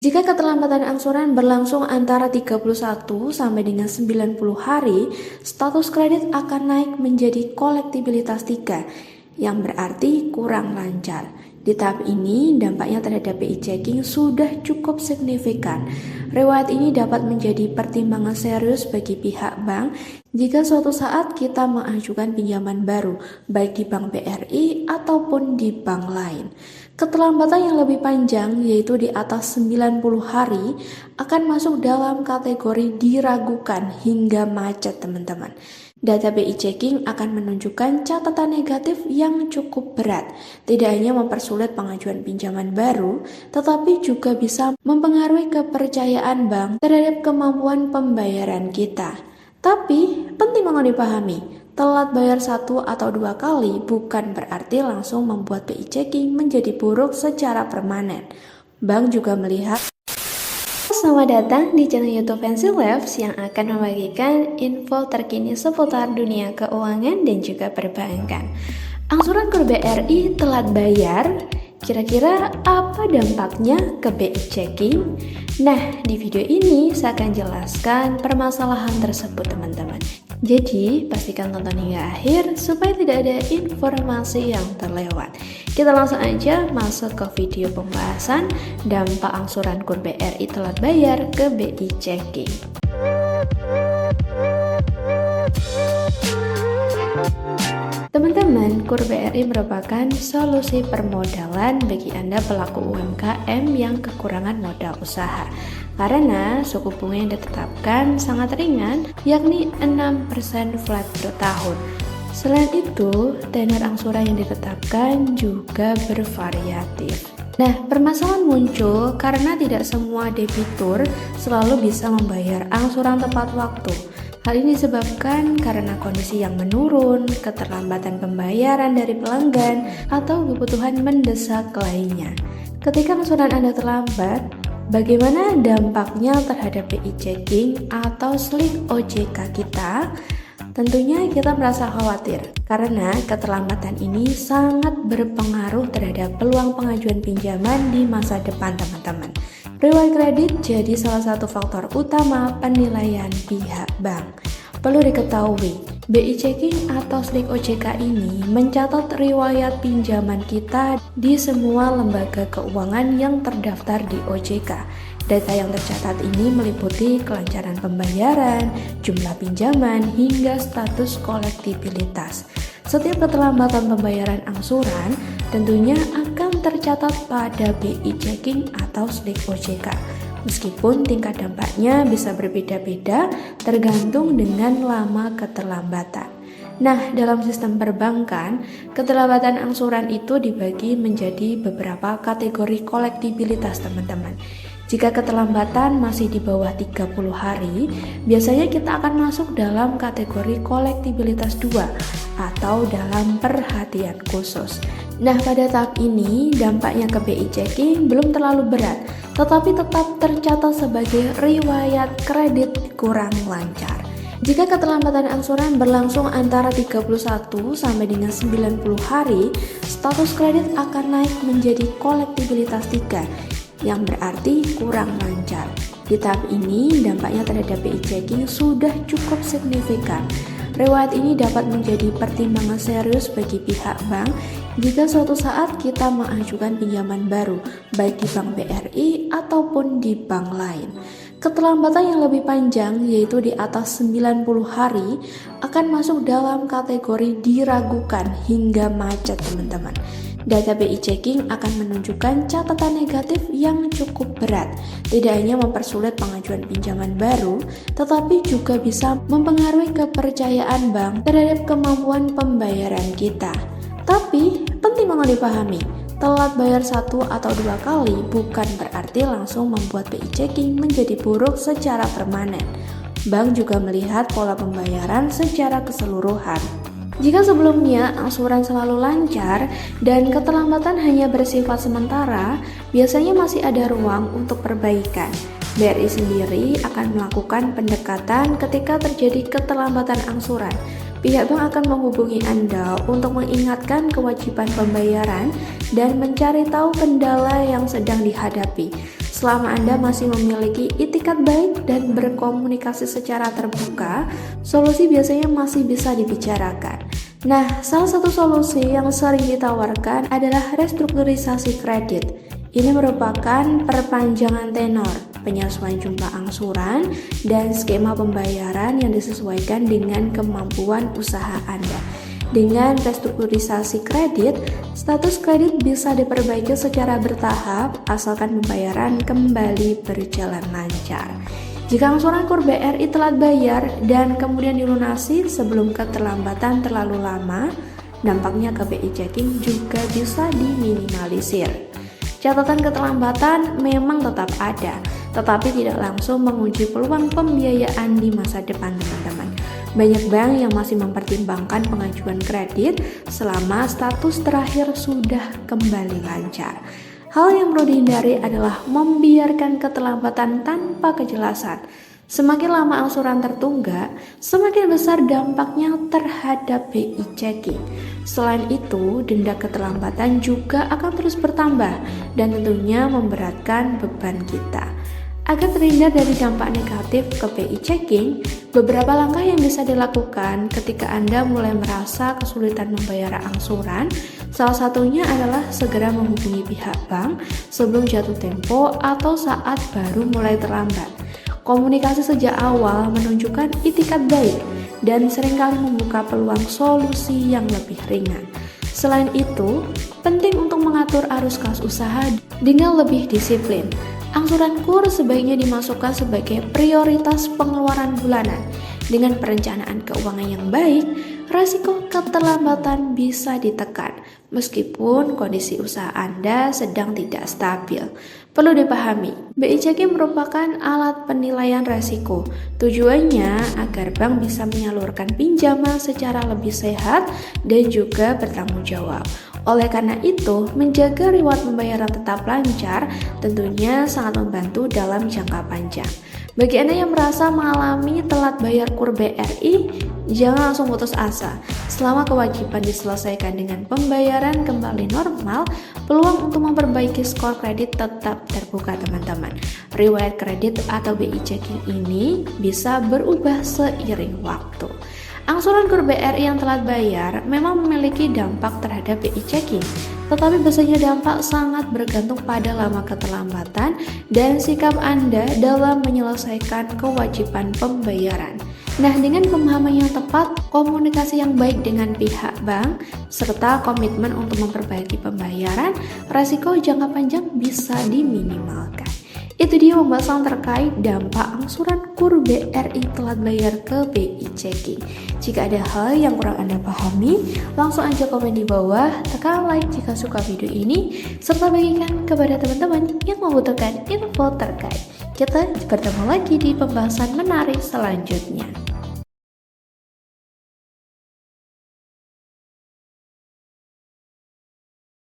Jika keterlambatan angsuran berlangsung antara 31 sampai dengan 90 hari, status kredit akan naik menjadi kolektibilitas 3, yang berarti kurang lancar. Di tahap ini, dampaknya terhadap BI Checking sudah cukup signifikan. Riwayat ini dapat menjadi pertimbangan serius bagi pihak bank jika suatu saat kita mengajukan pinjaman baru, baik di Bank BRI ataupun di bank lain. Keterlambatan yang lebih panjang, yaitu di atas 90 hari, akan masuk dalam kategori diragukan hingga macet, teman-teman. Data BI Checking akan menunjukkan catatan negatif yang cukup berat, tidak hanya mempersulit pengajuan pinjaman baru, tetapi juga bisa mempengaruhi kepercayaan bank terhadap kemampuan pembayaran kita. Tapi, penting banget dipahami, telat bayar 1 atau 2 kali bukan berarti langsung membuat BI Checking menjadi buruk secara permanen. Bank juga melihat. Selamat datang di channel YouTube Fancy Labs yang akan membagikan info terkini seputar dunia keuangan dan juga perbankan. Angsuran KUR BRI telat bayar, kira-kira apa dampaknya ke BI Checking? Nah, di video ini saya akan jelaskan permasalahan tersebut, teman-teman. Jadi, pastikan tonton hingga akhir supaya tidak ada informasi yang terlewat. Kita langsung aja masuk ke video pembahasan dampak angsuran KUR BRI telat bayar ke BI Checking. Teman-teman, KUR BRI merupakan solusi permodalan bagi Anda pelaku UMKM yang kekurangan modal usaha. Karena suku bunga yang ditetapkan sangat ringan, yakni 6% flat per tahun. Selain itu, tenor angsuran yang ditetapkan juga bervariatif. Nah, permasalahan muncul karena tidak semua debitur selalu bisa membayar angsuran tepat waktu. Hal ini disebabkan karena kondisi yang menurun, keterlambatan pembayaran dari pelanggan, atau kebutuhan mendesak lainnya. Ketika angsuran Anda terlambat, bagaimana dampaknya terhadap BI Checking atau slip OJK kita? Tentunya kita merasa khawatir karena keterlambatan ini sangat berpengaruh terhadap peluang pengajuan pinjaman di masa depan, teman-teman. Riwayat kredit jadi salah satu faktor utama penilaian pihak bank. Perlu diketahui, BI Checking atau slip OJK ini mencatat riwayat pinjaman kita di semua lembaga keuangan yang terdaftar di OJK. Data yang tercatat ini meliputi kelancaran pembayaran, jumlah pinjaman, hingga status kolektibilitas. Setiap keterlambatan pembayaran angsuran tentunya akan tercatat pada BI Checking atau slip OJK. Meskipun tingkat dampaknya bisa berbeda-beda tergantung dengan lama keterlambatan. Nah, dalam sistem perbankan, keterlambatan angsuran itu dibagi menjadi beberapa kategori kolektibilitas, teman-teman. Jika keterlambatan masih di bawah 30 hari, biasanya kita akan masuk dalam kategori kolektibilitas 2 atau dalam perhatian khusus. Nah, pada tahap ini dampaknya ke BI Checking belum terlalu berat, tetapi tetap tercatat sebagai riwayat kredit kurang lancar. Jika keterlambatan angsuran berlangsung antara 31 sampai dengan 90 hari, status kredit akan naik menjadi kolektibilitas 3, yang berarti kurang lancar. Di tahap ini, dampaknya terhadap BI Checking sudah cukup signifikan. Riwayat ini dapat menjadi pertimbangan serius bagi pihak bank jika suatu saat kita mengajukan pinjaman baru, baik di Bank BRI ataupun di bank lain. Keterlambatan yang lebih panjang, yaitu di atas 90 hari, akan masuk dalam kategori diragukan hingga macet, teman-teman. Data BI Checking akan menunjukkan catatan negatif yang cukup berat, tidak hanya mempersulit pengajuan pinjaman baru, tetapi juga bisa mempengaruhi kepercayaan bank terhadap kemampuan pembayaran kita. Tapi, penting banget dipahami, telat bayar 1 atau 2 kali bukan berarti langsung membuat BI Checking menjadi buruk secara permanen. Bank juga melihat pola pembayaran secara keseluruhan. Jika sebelumnya angsuran selalu lancar dan keterlambatan hanya bersifat sementara, biasanya masih ada ruang untuk perbaikan. BRI sendiri akan melakukan pendekatan ketika terjadi keterlambatan angsuran. Pihak bank akan menghubungi Anda untuk mengingatkan kewajiban pembayaran dan mencari tahu kendala yang sedang dihadapi. Selama Anda masih memiliki itikat baik dan berkomunikasi secara terbuka, solusi biasanya masih bisa dibicarakan. Nah, salah satu solusi yang sering ditawarkan adalah restrukturisasi kredit. Ini merupakan perpanjangan tenor, penyesuaian jumlah angsuran, dan skema pembayaran yang disesuaikan dengan kemampuan usaha Anda. Dengan restrukturisasi kredit, status kredit bisa diperbaiki secara bertahap asalkan pembayaran kembali berjalan lancar. Jika angsuran KUR BRI telat bayar dan kemudian dilunasi sebelum keterlambatan terlalu lama, dampaknya ke BI Checking juga bisa diminimalisir. Catatan keterlambatan memang tetap ada, tetapi tidak langsung menguji peluang pembiayaan di masa depan teman-teman. Banyak bank yang masih mempertimbangkan pengajuan kredit selama status terakhir sudah kembali lancar. Hal yang perlu dihindari adalah membiarkan keterlambatan tanpa kejelasan. Semakin lama angsuran tertunggak, semakin besar dampaknya terhadap BI Checking. Selain itu, denda keterlambatan juga akan terus bertambah dan tentunya memberatkan beban kita. Agar terhindar dari dampak negatif ke BI Checking, beberapa langkah yang bisa dilakukan ketika Anda mulai merasa kesulitan membayar angsuran, salah satunya adalah segera menghubungi pihak bank sebelum jatuh tempo atau saat baru mulai terlambat. Komunikasi sejak awal menunjukkan itikat baik dan seringkali membuka peluang solusi yang lebih ringan. Selain itu, penting untuk mengatur arus kas usaha dengan lebih disiplin. Angsuran KUR sebaiknya dimasukkan sebagai prioritas pengeluaran bulanan. Dengan perencanaan keuangan yang baik, risiko keterlambatan bisa ditekan meskipun kondisi usaha Anda sedang tidak stabil. Perlu dipahami, BI Checking merupakan alat penilaian risiko. Tujuannya agar bank bisa menyalurkan pinjaman secara lebih sehat dan juga bertanggung jawab. Oleh karena itu, menjaga riwayat pembayaran tetap lancar tentunya sangat membantu dalam jangka panjang. Bagi Anda yang merasa mengalami telat bayar KUR BRI, jangan langsung putus asa. Selama kewajiban diselesaikan dengan pembayaran kembali normal, peluang untuk memperbaiki skor kredit tetap terbuka teman-teman. Riwayat kredit atau BI Checking ini bisa berubah seiring waktu. Angsuran KUR BRI yang telat bayar memang memiliki dampak terhadap BI Checking, tetapi biasanya dampak sangat bergantung pada lama keterlambatan dan sikap Anda dalam menyelesaikan kewajiban pembayaran. Nah, dengan pemahaman yang tepat, komunikasi yang baik dengan pihak bank, serta komitmen untuk memperbaiki pembayaran, resiko jangka panjang bisa diminimalkan. Itu dia pembahasan terkait dampak angsuran KUR BRI telat bayar ke BI Checking. Jika ada hal yang kurang Anda pahami, langsung aja komen di bawah, tekan like jika suka video ini, serta bagikan kepada teman-teman yang membutuhkan info terkait. Kita bertemu lagi di pembahasan menarik selanjutnya.